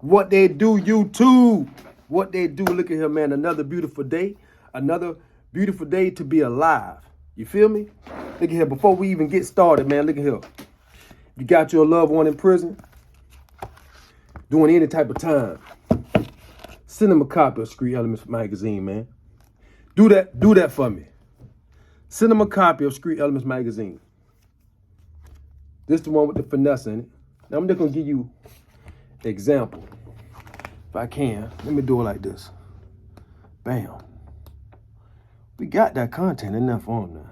What they do, YouTube. What they do. Look at here, man. Another beautiful day. Another beautiful day to be alive. You feel me? Look at here. Before we even get started, man, look at here. You got your loved one in prison, doing any type of time. Send them a copy of Street Elements magazine, man. Do that for me. Send them a copy of Street Elements magazine. This is the one with the finesse in it. Now I'm just gonna give you an example. If I can, let me do it like this. Bam. We got that content in that phone now.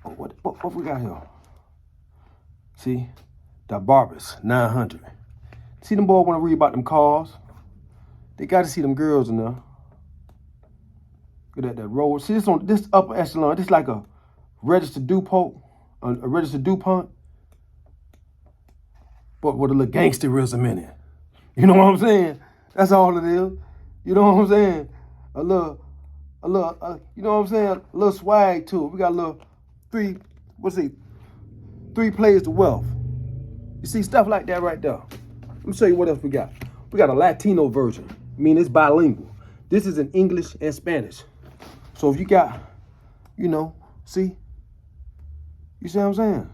Oh, what we got here? See, the Barbers 900. See them boys want to read about them cars. They got to see them girls in there. Look at that road. See this on this upper echelon. This like a registered DuPont, a registered DuPont, but with a little gangsterism in it. You know what I'm saying? That's all it is. You know what I'm saying? A little, you know what I'm saying? A little swag too. We got a little three plays to wealth. You see stuff like that right there. Let me show you what else we got. We got a Latino version. I mean, it's bilingual. This is in English and Spanish. So if you got, you know, see? You see what I'm saying?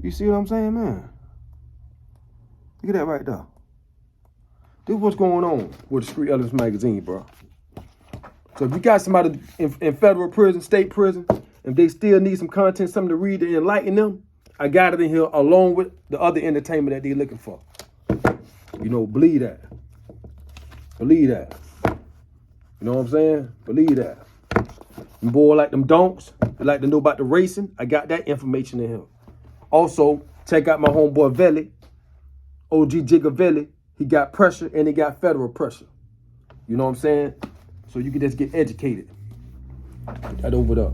You see what I'm saying, man? Look at that right there. This is what's going on with the Street Elements magazine, bro. So if you got somebody in federal prison, state prison, if they still need some content, something to read to enlighten them, I got it in here along with the other entertainment that they're looking for. You know, believe that. Believe that. You know what I'm saying? Believe that. Them boy like them donks, they like to know about the racing. I got that information in here. Also, check out my homeboy Veli, OG Jigga Veli. He got pressure and he got federal pressure. You know what I'm saying? So you can just get educated. Put that over there.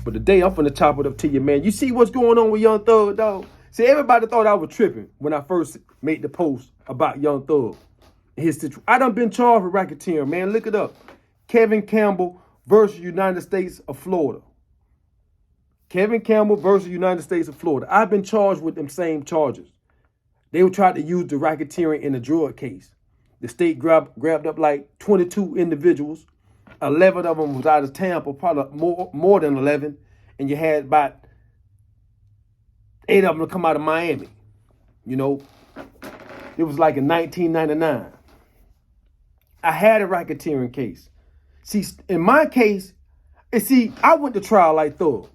But today I'm finna chop it up to you, man. You see what's going on with Young Thug, dog? See, everybody thought I was tripping when I first made the post about Young Thug. I done been charged with racketeering, man. Look it up. Kevin Campbell versus United States of Florida. Kevin Campbell versus United States of Florida. I've been charged with them same charges. They were trying to use the racketeering in the drug case. The state grabbed up like 22 individuals. 11 of them was out of Tampa, probably more than 11. And you had about 8 of them come out of Miami. You know, it was like in 1999. I had a racketeering case. See, in my case, I went to trial like Thug.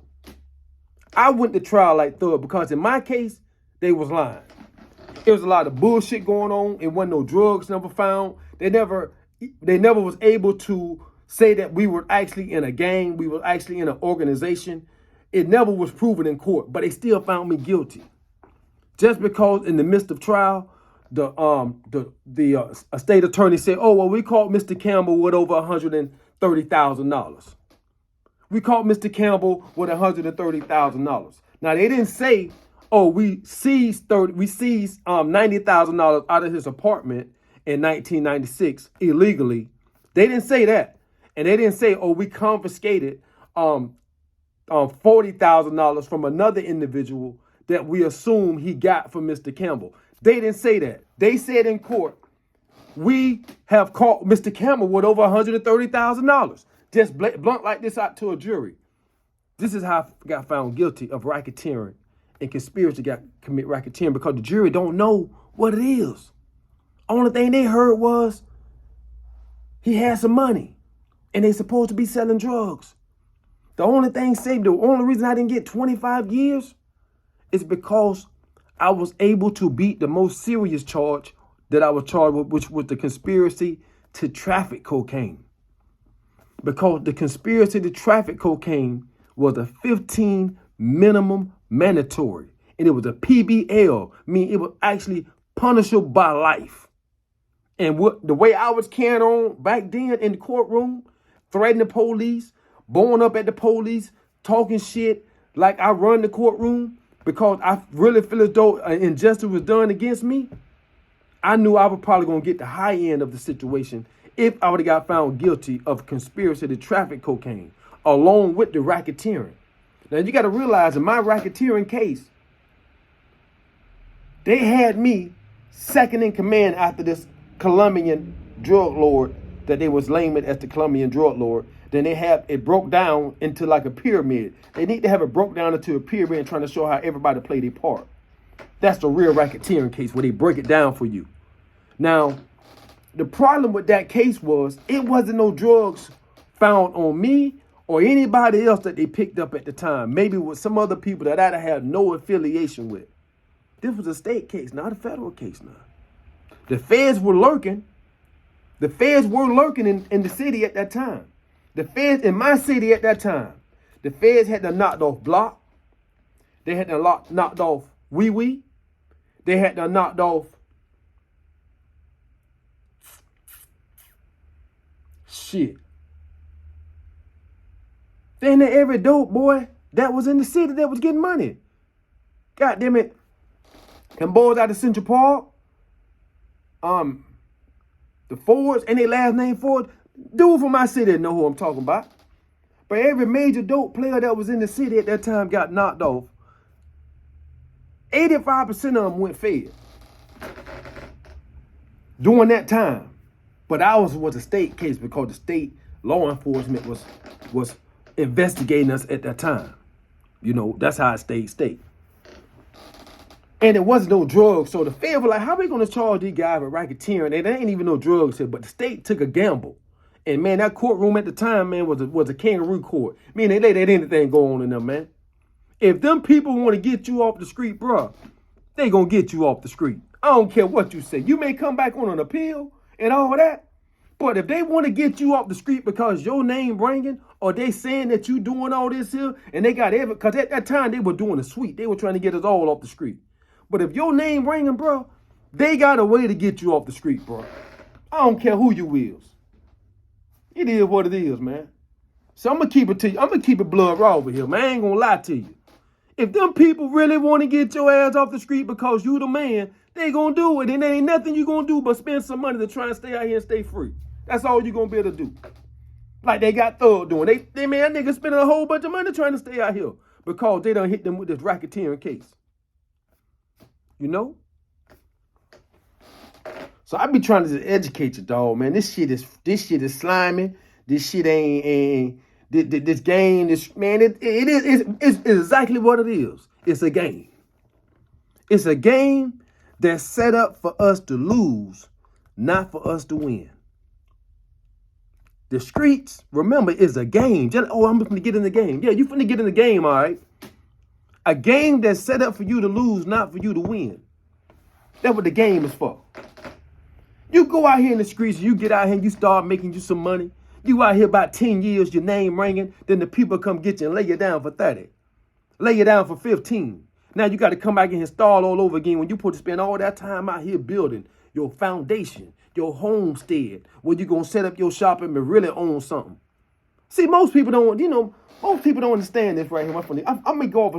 I went to trial like Thug because in my case, they was lying. There was a lot of bullshit going on. It wasn't no drugs never found. They never was able to say that we were actually in a gang. We were actually in an organization. It never was proven in court, but they still found me guilty. Just because in the midst of trial, the state attorney said, "Oh, well, we caught Mr. Campbell with over $130,000. We caught Mr. Campbell with $130,000." Now they didn't say, "Oh, we seized $90,000 out of his apartment in 1996 illegally." They didn't say that, and they didn't say, "Oh, we confiscated $40,000 from another individual that we assume he got from Mr. Campbell." They didn't say that. They said in court, "We have caught Mr. Campbell with over $130,000. Just blunt like this out to a jury. This is how I got found guilty of racketeering and conspiracy to commit racketeering because the jury don't know what it is. Only thing they heard was he had some money and they supposed to be selling drugs. The only reason I didn't get 25 years is because I was able to beat the most serious charge that I was charged with, which was the conspiracy to traffic cocaine. Because the conspiracy to traffic cocaine was a 15 minimum mandatory. And it was a PBL, meaning it was actually punishable by life. And the way I was carrying on back then in the courtroom, threatening the police, blowing up at the police, talking shit like I run the courtroom because I really feel as though injustice was done against me, I knew I was probably going to get the high end of the situation if I would have got found guilty of conspiracy to traffic cocaine, along with the racketeering. Now, you got to realize in my racketeering case, they had me second in command after this Colombian drug lord that they was naming as the Colombian drug lord. Then they have it broke down into like a pyramid. They need to have it broke down into a pyramid and trying to show how everybody played their part. That's the real racketeering case where they break it down for you. Now, the problem with that case was it wasn't no drugs found on me or anybody else that they picked up at the time. Maybe with some other people that I'd have no affiliation with. This was a state case, not a federal case now. The feds were lurking. The feds were lurking in the city at that time. The feds in my city at that time. The feds had to knocked off Block. They had to knocked off Wee Wee. They had to knocked off shit. Then every dope boy that was in the city that was getting money. God damn it. Them boys out of Central Park. The Fords, and their last name Ford. Dude from my city know who I'm talking about. But every major dope player that was in the city at that time got knocked off. 85% of them went fed during that time. But ours was a state case because the state law enforcement was investigating us at that time. You know, that's how it stayed state. And it wasn't no drugs. So the Fed was like, how are we going to charge these guys with racketeering? And there ain't even no drugs here. But the state took a gamble. And, man, that courtroom at the time, man, was a kangaroo court. Meaning they let anything go on in them, man. If them people want to get you off the street, bro, they going to get you off the street. I don't care what you say. You may come back on an appeal and all that. But if they want to get you off the street because your name ringing or they saying that you doing all this here and they got because at that time they were doing a sweep. They were trying to get us all off the street. But if your name ringing, bro, they got a way to get you off the street, bro. I don't care who you is. It is what it is, man. So I'm going to keep it to you. I'm going to keep it blood raw over here, man. I ain't going to lie to you. If them people really want to get your ass off the street because you the man, they going to do it. And there ain't nothing you going to do but spend some money to try and stay out here and stay free. That's all you going to be able to do. Like they got Thug doing. They man, niggas spending a whole bunch of money trying to stay out here because they done hit them with this racketeering case. You know? So I be trying to educate you, dog, man. This shit is slimy. This shit ain't this game. It's exactly what it is. It's a game. It's a game that's set up for us to lose, not for us to win. The streets, remember, is a game. I'm finna get in the game. Yeah, you finna get in the game, all right? A game that's set up for you to lose, not for you to win. That's what the game is for. You go out here in the streets, you get out here and you start making you some money. You out here about 10 years, your name ringing, then the people come get you and lay you down for 30. Lay you down for 15. Now you got to come back and start all over again when you put to spend all that time out here building your foundation, your homestead, where you going to set up your shop and really own something. See, most people don't understand this right here. I'm going to go off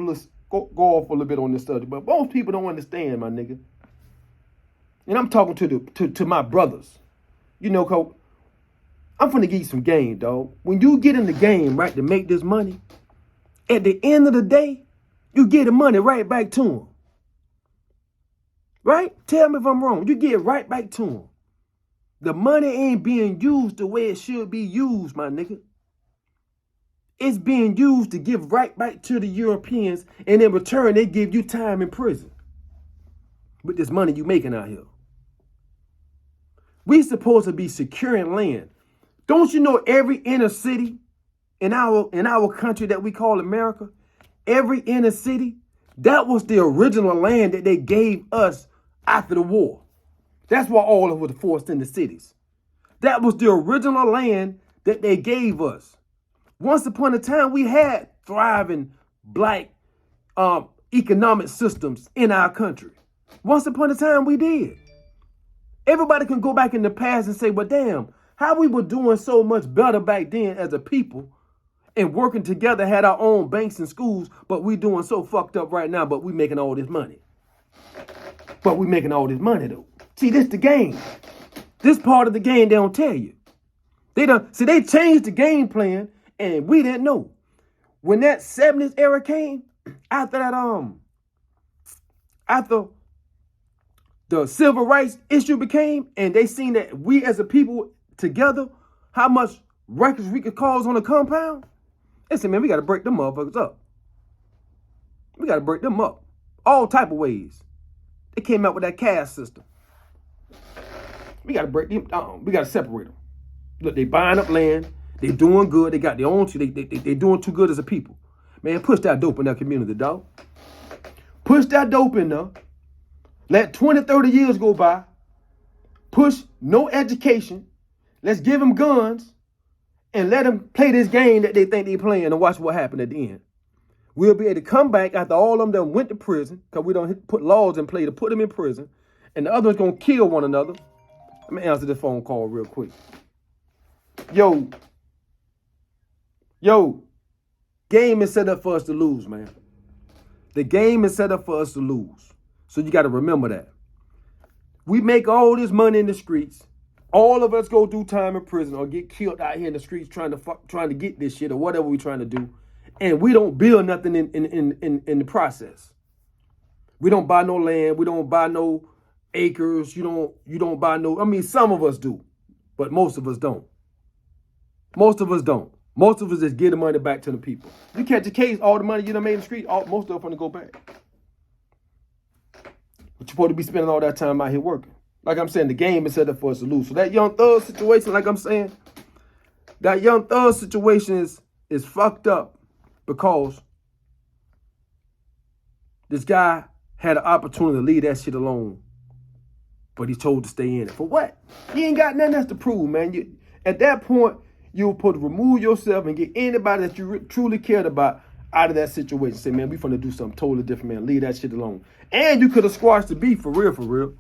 a little bit on this subject, but most people don't understand, my nigga. And I'm talking to my brothers. You know, cause I'm finna give you some game, dog. When you get in the game, right, to make this money, at the end of the day, you get the money right back to them. Right? Tell me if I'm wrong. You get it right back to them. The money ain't being used the way it should be used, my nigga. It's being used to give right back to the Europeans, and in return, they give you time in prison with this money you making out here. We supposed to be securing land. Don't you know every inner city in our country that we call America, every inner city, that was the original land that they gave us after the war. That's why all of us were forced into cities. That was the original land that they gave us. Once upon a time, we had thriving black economic systems in our country. Once upon a time, we did. Everybody can go back in the past and say, well, damn, how we were doing so much better back then as a people and working together, had our own banks and schools, but we doing so fucked up right now, but we making all this money. But we making all this money, though. See, this the game. This part of the game they don't tell you. They changed the game plan, and we didn't know. When that 70s era came, after the civil rights issue became, and they seen that we as a people together, how much records we could cause on a compound, they said, man, we got to break them motherfuckers up. We got to break them up. All type of ways. They came out with that caste system. We got to break them down. We got to separate them. Look, they buying up land. They doing good. They got their own, they doing too good as a people. Man, push that dope in that community, dog. Push that dope in there. Let 20, 30 years go by. Push no education. Let's give them guns and let them play this game that they think they're playing and watch what happens at the end. We'll be able to come back after all of them went to prison, because we don't put laws in play to put them in prison, and the other one's going to kill one another. Let me answer this phone call real quick. Yo, game is set up for us to lose, man. The game is set up for us to lose. So you got to remember that. We make all this money in the streets. All of us go do time in prison or get killed out here in the streets trying to get this shit or whatever we're trying to do. And we don't build nothing in the process. We don't buy no land. We don't buy no acres. You don't buy no, I mean, some of us do, but most of us don't. Most of us don't. Most of us just give the money back to the people. You catch a case, all the money you done made in the street, most of it gonna go back. But you're supposed to be spending all that time out here working. Like I'm saying, the game is set up for us to lose. So that Young Thug situation, like I'm saying, that Young Thug situation is fucked up because this guy had an opportunity to leave that shit alone, but he chose to stay in it. For what? He ain't got nothing else to prove, man. At that point, you were supposed to remove yourself and get anybody that you truly cared about out of that situation. Say, man, we finna do something totally different, man. Leave that shit alone. And you could have squashed the beef for real, for real.